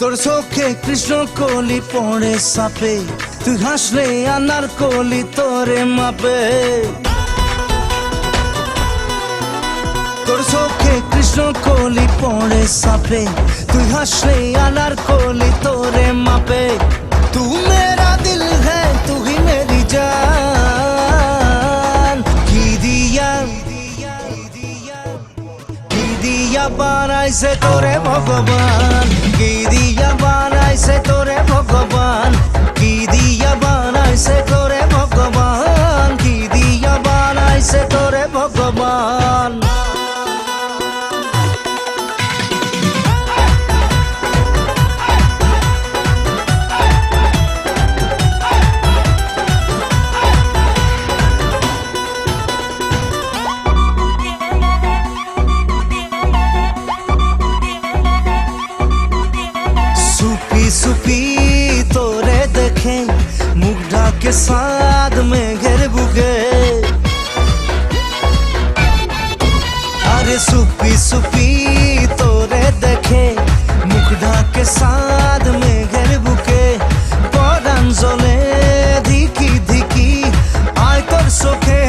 তোর চোখে কৃষ্ণ কলি পড়ে সাপে, তুই হাসলে আনার কলি তোরে মাপে। তোর চোখে কৃষ্ণ কলি পড়ে সাপে, তুই হাসলে আনার কলি তোরে মাপে। তু মেরা দিল হ্যাঁ তু হি মেরি জান, কি দিয়া বানাইছে তোরে ভগবান, কি দিয়া বানাইছে তোরে ভগবান, কি দিয়া বানাইছে তোরে ভগবান, কি দিয়া বানাইছে তোরে ভগবান। सुपी तोरे देखे मुग्धा के साथ में घेर बुगे, अरे सुपी सुपी तोरे देखे मुग्धा के साथ में घेर बुगे। परान जले धिकी धिकी आय तोर सोखे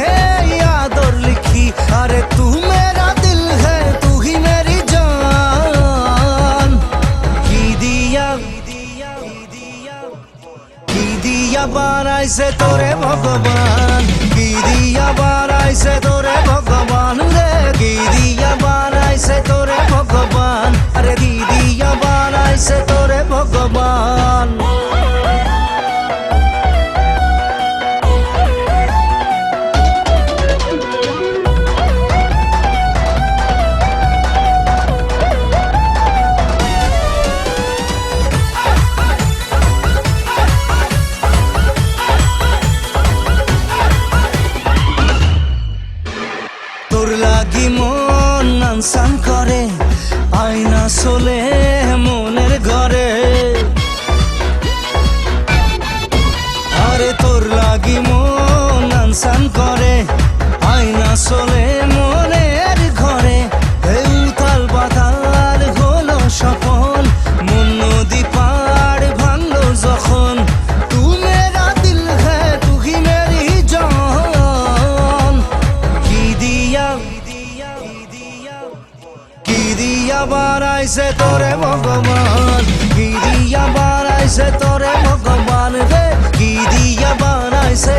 यादर लिखी, अरे तू मेरा दिल है तू ही मेरी जान, की দিয়া বানাইছে তোরে ভগবান, কি দিয়া বানাইছে তোরে ভগবান রে, কি দিয়া বানাইছে তোরে ভগবান, আরে কি দিয়া বানাইছে তোরে ভগবান। তোর লাগি মন আনসান করে আয়না চলে মনের ঘরে, আরে তোর লাগি মন আনসান করে আয়না চলে মনের ঘরে। উতাল বাতাল হলো সফল মন নদী পাড় ভাঙলো যখন, তু মেরা দিল হ্যাঁ তু হি মেরি জান, কি দিয়া বানাইছে তোরে ভগবান, কি দিয়া বানাইছে তোরে ভগবান রে, কি দিয়া বানাইছে